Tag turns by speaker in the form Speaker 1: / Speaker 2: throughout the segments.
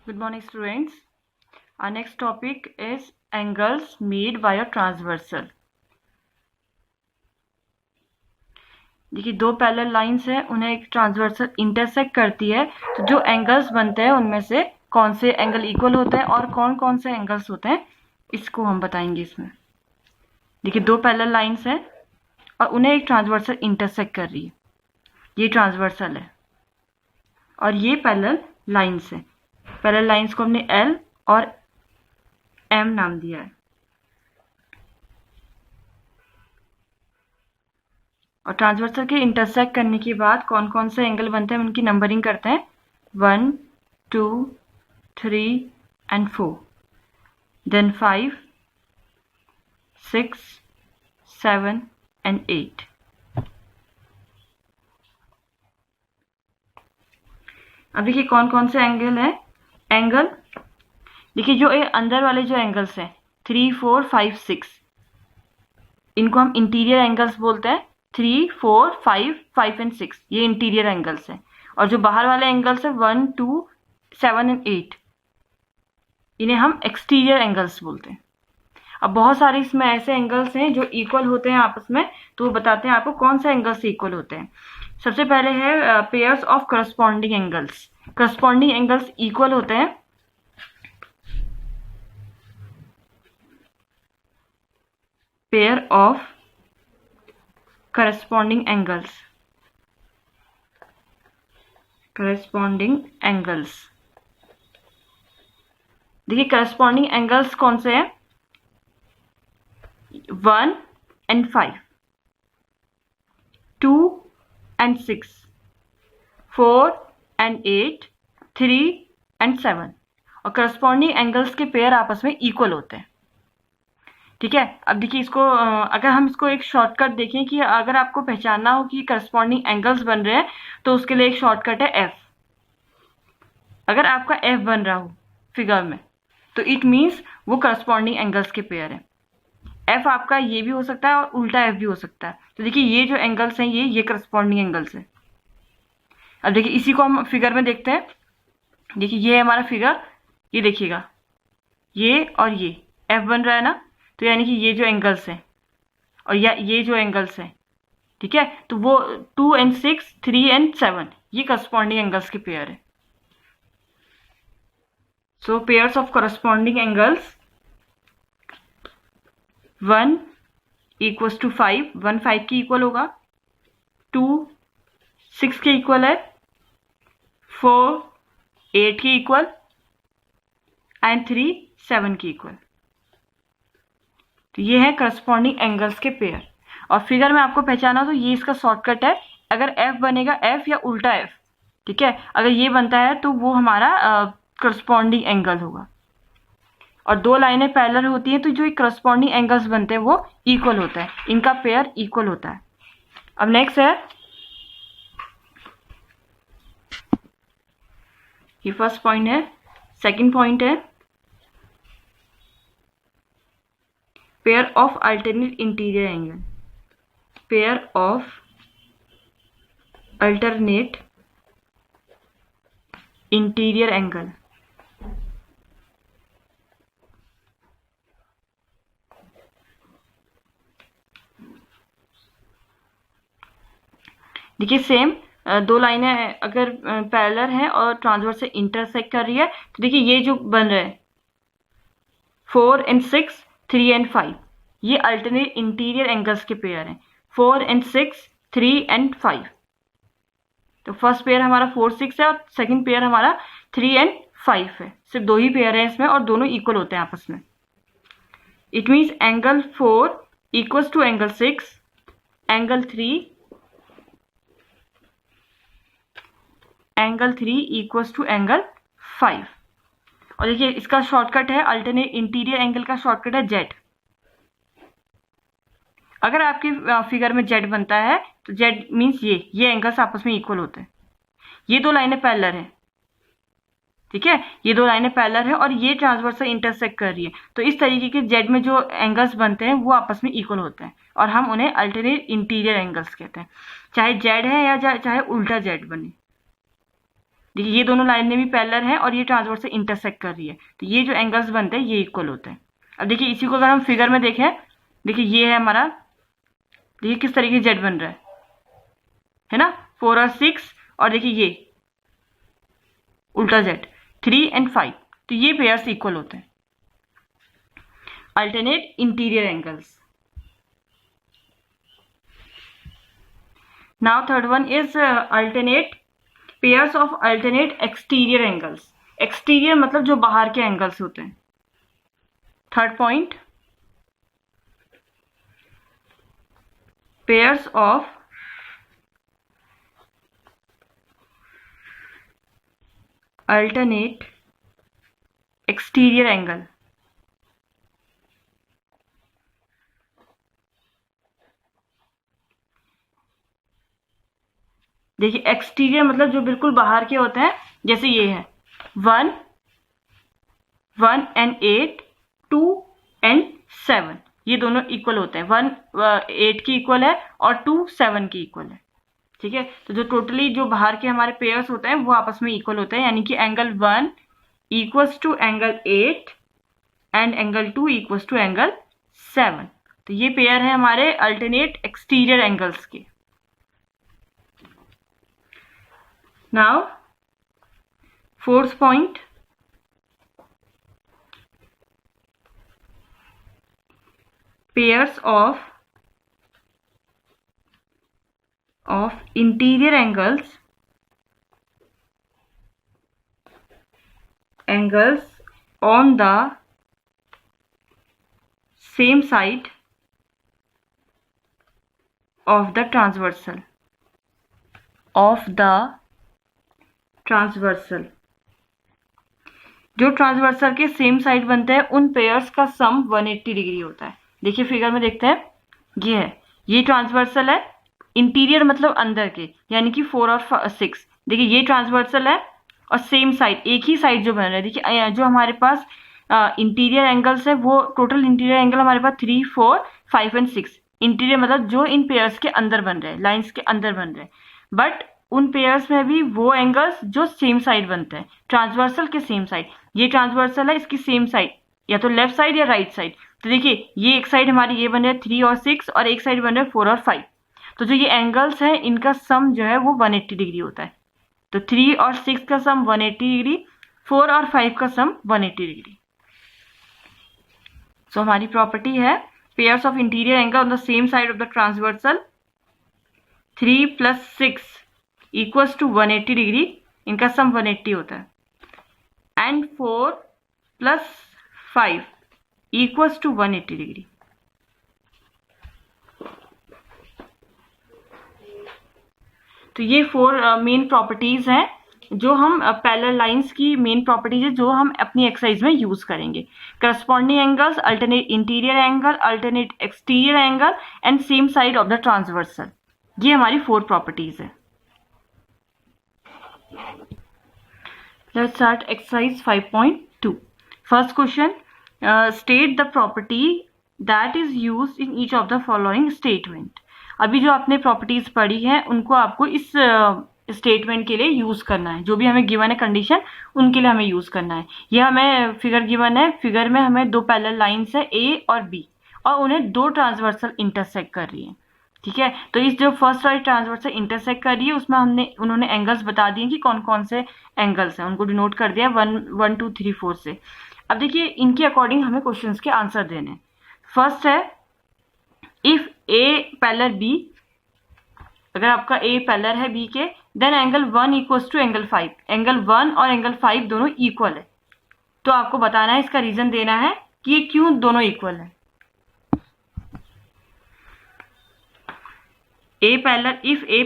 Speaker 1: Good morning, students. Our next topic is angles made by a transversal. देखिए दो parallel lines है, उन्हें एक ट्रांसवर्सल इंटरसेक्ट करती है, तो जो एंगल्स बनते हैं उनमें से कौन से एंगल इक्वल होते हैं और कौन कौन से एंगल्स होते हैं इसको हम बताएंगे इसमें। देखिए दो पैरेलल लाइंस है और उन्हें एक ट्रांसवर्सल इंटरसेक्ट कर रही है, ये ट्रांसवर्सल है और ये पैरेलल लाइंस है। पैरेलल लाइंस को हमने L और M नाम दिया है और ट्रांसवर्सल के इंटरसेक्ट करने के बाद कौन कौन से एंगल बनते हैं उनकी नंबरिंग करते हैं 1, 2, 3 and 4, then 5, 6, 7 and 8। अब देखिए कौन कौन से एंगल है। एंगल देखिए जो ये अंदर वाले जो एंगल्स हैं 3, 4, 5, 6, इनको हम इंटीरियर एंगल्स बोलते हैं। 3, 4, 5, 5 and 6 ये इंटीरियर एंगल्स हैं और जो बाहर वाले एंगल्स है 1, 2, 7 and 8 इन्हें हम एक्सटीरियर एंगल्स बोलते हैं। अब बहुत सारे इसमें ऐसे एंगल्स हैं जो इक्वल होते हैं आपस में, तो वो बताते हैं आपको कौन से एंगल्स इक्वल होते हैं। सबसे पहले है pairs of corresponding angles. Corresponding angles equal होते हैं pair of corresponding angles. Corresponding angles देखिए करस्पॉन्डिंग एंगल्स कौन से हैं 1 and 5, 2 and 6, 4 and 8, 3 and 7 और करस्पॉन्डिंग एंगल्स के पेयर आपस में इक्वल होते हैं। ठीक है, अब देखिए इसको अगर हम इसको एक शॉर्टकट देखें कि अगर आपको पहचानना हो कि करस्पॉन्डिंग एंगल्स बन रहे हैं तो उसके लिए एक शॉर्टकट है F। अगर आपका F बन रहा हो फिगर में तो इट मीन्स वो करस्पॉन्डिंग एंगल्स के पेयर है। F आपका ये भी हो सकता है और उल्टा F भी हो सकता है। तो देखिए ये जो एंगल्स हैं ये करस्पॉन्डिंग एंगल्स है। अब देखिए इसी को हम फिगर में देखते हैं। देखिए ये है हमारा फिगर, ये देखिएगा ये और ये F बन रहा है ना, तो यानी कि ये जो एंगल्स हैं और या ये जो एंगल्स हैं, ठीक है, तो वो 2 and 6, 3 and 7 ये करस्पॉन्डिंग एंगल्स के पेयर है। So pairs of corresponding angles 1 equals to 5, 1 5 के इक्वल होगा, 2 6 के इक्वल है, 4 8 के इक्वल एंड 3 7 के इक्वल। तो ये है करस्पॉन्डिंग एंगल्स के पेयर और फिगर में आपको पहचाना तो ये इसका शॉर्टकट है। अगर F बनेगा F या उल्टा F, ठीक है, अगर ये बनता है तो वो हमारा करस्पॉन्डिंग एंगल होगा। और दो लाइनें पैरेलल होती हैं तो जो करस्पॉन्डिंग एंगल्स बनते हैं वो इक्वल होता है, इनका पेयर इक्वल होता है। अब नेक्स्ट है ये फर्स्ट पॉइंट है। सेकंड पॉइंट है pair of alternate interior angle. Pair of alternate interior angle. देखिए सेम दो लाइनें अगर पैरेलल हैं और ट्रांसवर्स से इंटरसेक्ट कर रही है तो देखिए ये जो बन रहा है 4 and 6, 3 and 5 ये अल्टरनेट इंटीरियर एंगल्स के पेयर हैं। 4 and 6, 3 and 5। तो फर्स्ट पेयर हमारा 4, 6 है और सेकंड पेयर हमारा 3 and 5 है। सिर्फ दो ही पेयर हैं इसमें और दोनों इक्वल होते हैं आपस में। It means angle 4 equals to angle 6, angle 3 equals to angle 5। और देखिए इसका शॉर्टकट है अल्टरनेट इंटीरियर एंगल का शॉर्टकट है Z। अगर आपकी फिगर में Z बनता है तो Z मीन्स ये एंगल्स आपस में इक्वल होते हैं। ये दो लाइनें पैरेलल हैं, ठीक है, ये दो लाइनें पैरेलल है और ये ट्रांसवर्स से इंटरसेक्ट कर रही है, तो इस तरीके के Z में जो एंगल्स बनते हैं वो आपस में इक्वल होते हैं और हम उन्हें अल्टरनेट इंटीरियर एंगल्स कहते हैं। चाहे Z है या चाहे उल्टा Z बने। देखिए ये दोनों लाइनें भी पैरेलल हैं और ये ट्रांसवर्स से इंटरसेक्ट कर रही है, तो ये जो एंगल्स बनते हैं ये इक्वल होते हैं। अब देखिए इसी को अगर हम फिगर में देखें, देखिए ये है हमारा, देखिए किस तरीके जेड बन रहा है ना, 4 और 6, और देखिए ये उल्टा जेड 3 and 5, तो ये पेयर्स इक्वल होते हैं। Alternate interior angles. Now third one is alternate pairs of alternate exterior angles. Exterior मतलब जो बाहर के एंगल्स होते हैं। Third point, pairs of alternate exterior angle. देखिए एक्सटीरियर मतलब जो बिल्कुल बाहर के होते हैं, जैसे ये है 1, 1 and 8, 2 and 7, ये दोनों इक्वल होते हैं। 1 8 की इक्वल है और 2 7 की इक्वल है। ठीक है, तो जो टोटली जो बाहर के हमारे पेयर्स होते हैं वो आपस में इक्वल होते हैं, यानी कि angle 1 equals to angle 8 and angle 2 equals to angle 7। तो ये पेयर है हमारे अल्टरनेट एक्सटीरियर एंगल्स के। Now, fourth point, pairs of interior angles on the same side of the transversal transversal. जो ट्रांसवर्सल के सेम साइड बनते हैं उन पेयर्स का सम 180 डिग्री होता है। देखिए फिगर में देखते हैं, ये है, ये ट्रांसवर्सल है, इंटीरियर मतलब अंदर के, यानी कि 4 और 6। देखिए ये ट्रांसवर्सल है और सेम साइड, एक ही साइड जो बन रहा है। देखिए जो हमारे पास इंटीरियर एंगल्स है वो टोटल इंटीरियर एंगल हमारे पास 3, 4, 5 and 6। इंटीरियर मतलब जो इन पेयर्स के अंदर बन रहे हैं, लाइन्स के अंदर बन रहे हैं, बट उन पेयर्स में भी वो एंगल्स जो सेम साइड बनते हैं, ट्रांसवर्सल के सेम साइड। ये ट्रांसवर्सल है, इसकी सेम साइड या तो लेफ्ट साइड या राइट साइड। तो देखिए ये एक साइड हमारी ये बन रहा है 3 और 6 और एक साइड बन रहा है 4 और 5। तो जो ये एंगल्स हैं इनका सम जो है वो 180 डिग्री होता है। तो 3 और 6 का सम 180 डिग्री, 4 और 5 का सम 180 डिग्री। सो हमारी प्रॉपर्टी है pairs of interior angle on the same side of the transversal 3 + 6 equals to 180 degree, इनका सम 180 होता है, एंड 4 + 5 इक्वल्स टू 180 डिग्री। तो ये 4 मेन प्रॉपर्टीज हैं जो हम पैरेलल लाइंस की मेन प्रॉपर्टीज है जो हम अपनी एक्सरसाइज में यूज करेंगे। Corresponding angles, alternate interior angle, alternate exterior angle and same side of the transversal, ये हमारी 4 प्रॉपर्टीज है। Let's start exercise 5.2. First question, state the property that is used in each of the following statement. अभी जो आपने properties पढ़ी हैं उनको आपको इस स्टेटमेंट के लिए यूज करना है। जो भी हमें गिवन है कंडीशन उनके लिए हमें यूज करना है। यह हमें फिगर गिवन है, फिगर में हमें 2 पैरेलल लाइंस है A और B और उन्हें 2 ट्रांसवर्सल इंटरसेक्ट कर रही है। ठीक है, तो इस जो फर्स्ट वाली ट्रांसवर्सल इंटरसेक्ट कर रही है उसमें उन्होंने एंगल्स बता दिए कि कौन कौन से एंगल्स हैं, उनको डिनोट कर दिया 1 2 3 4 से। अब देखिए इनके अकॉर्डिंग हमें क्वेश्चंस के आंसर देने। फर्स्ट है इफ A पैरेलल B, अगर आपका A पैरेलल है B के, then angle 1 equals to angle 5। Angle 1 और एंगल 5 दोनों इक्वल है, तो आपको बताना है, इसका रीजन देना है कि ये क्यों दोनों इक्वल है। A parallel, if A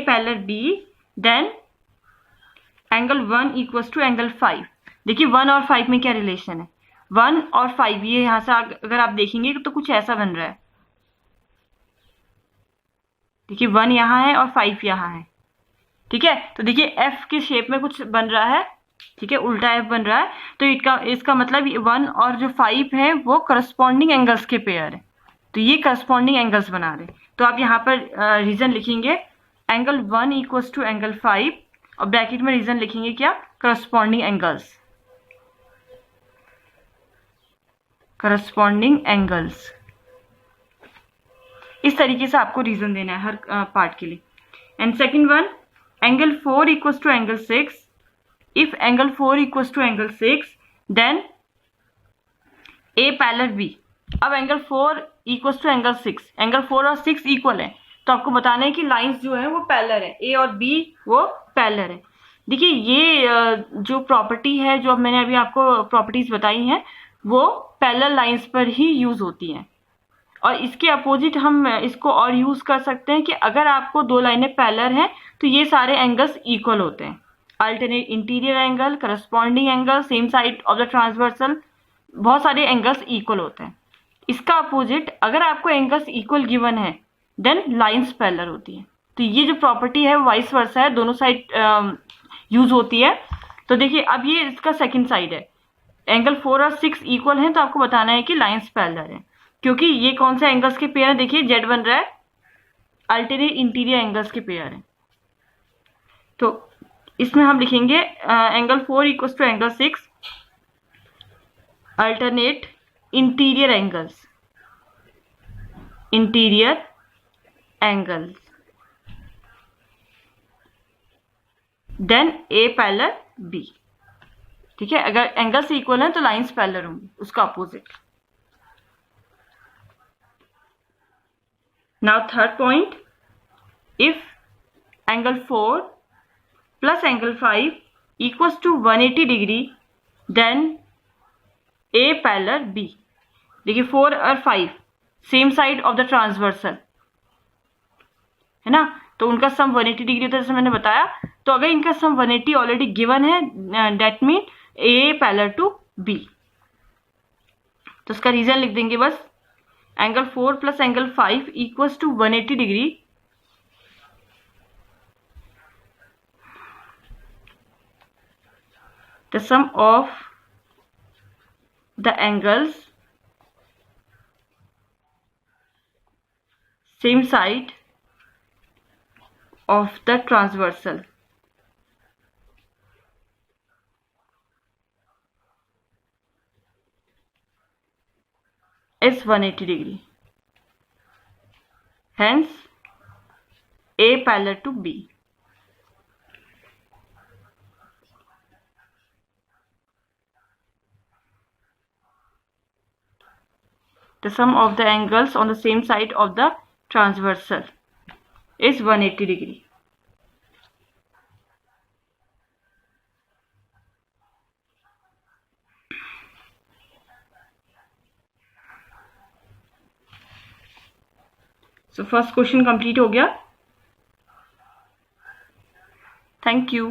Speaker 1: parallel B, then angle 1 equals to angle 5। देखिए 1 और 5 में क्या रिलेशन है, 1 और 5, ये यहां से अगर आप देखेंगे तो कुछ ऐसा बन रहा है। देखिए 1 यहाँ है और 5 यहाँ है। ठीक है, तो देखिए F के शेप में कुछ बन रहा है। ठीक है, उल्टा F बन रहा है, तो इसका मतलब 1 और जो 5 है वो करस्पॉन्डिंग एंगल्स के पेयर है, तो ये करस्पॉन्डिंग एंगल्स बना रहे। तो आप यहाँ पर रीजन लिखेंगे, एंगल 1 इक्वल्स टू एंगल 5 और ब्रैकेट में रीजन लिखेंगे क्या, करस्पॉन्डिंग एंगल्स, करस्पॉन्डिंग एंगल्स। इस तरीके से आपको रीजन देना है हर पार्ट के लिए। And second one, angle 4 equals to angle 6, if angle 4 equals to angle 6 then A parallel B. अब angle 4 equals to angle 6, angle 4 और 6 इक्वल है, तो आपको बताना है कि लाइंस जो है वो पैरेलल है, ए और बी वो पैरेलल है। देखिए ये जो प्रॉपर्टी है, जो मैंने अभी आपको प्रॉपर्टीज बताई हैं, वो पैरेलल लाइंस पर ही यूज होती हैं। और इसके अपोजिट हम इसको और यूज कर सकते हैं कि अगर आपको दो लाइनें पैरेलल हैं तो ये सारे एंगल्स इक्वल होते हैं। Alternate interior angle, corresponding angle, same side of the transversal, बहुत सारे एंगल्स इक्वल होते हैं। इसका अपोजिट, अगर आपको एंगल्स इक्वल गिवन है देन लाइंस पैरेलल होती है। तो ये जो प्रॉपर्टी है वाइस वर्सा है, दोनों साइड यूज होती है। तो देखिए अब ये इसका सेकंड साइड है, एंगल 4 और 6 इक्वल हैं, तो आपको बताना है कि लाइंस पैरेलल है, क्योंकि ये कौन से एंगल्स के पेयर है, देखिए जेड बन रहा है, अल्टरनेट इंटीरियर एंगल्स के पेयर है। तो इसमें हम लिखेंगे angle 4 equals to angle 6, alternate interior angles, interior angles, then A parallel B. ठीक है, अगर एंगल्स इक्वल है तो लाइंस पैरेलल होंगी, उसका opposite. Now third point, if angle 4 plus angle 5 equals to 180 degree, then A parallel B। देखिए 4 और 5 same side of the transversal है ना, तो उनका सम 180 डिग्री होता है जैसे मैंने बताया। तो अगर इनका सम 180 ऑलरेडी गिवन है, that mean A parallel to B। तो उसका रीजन लिख देंगे बस, angle 4 plus angle 5 equals to 180 degree, the sum of the angles same side of the transversal is 180 degree, hence A parallel to B। The sum of the angles on the same side of the transversal is 180 degree। So first question complete हो गया। Thank you.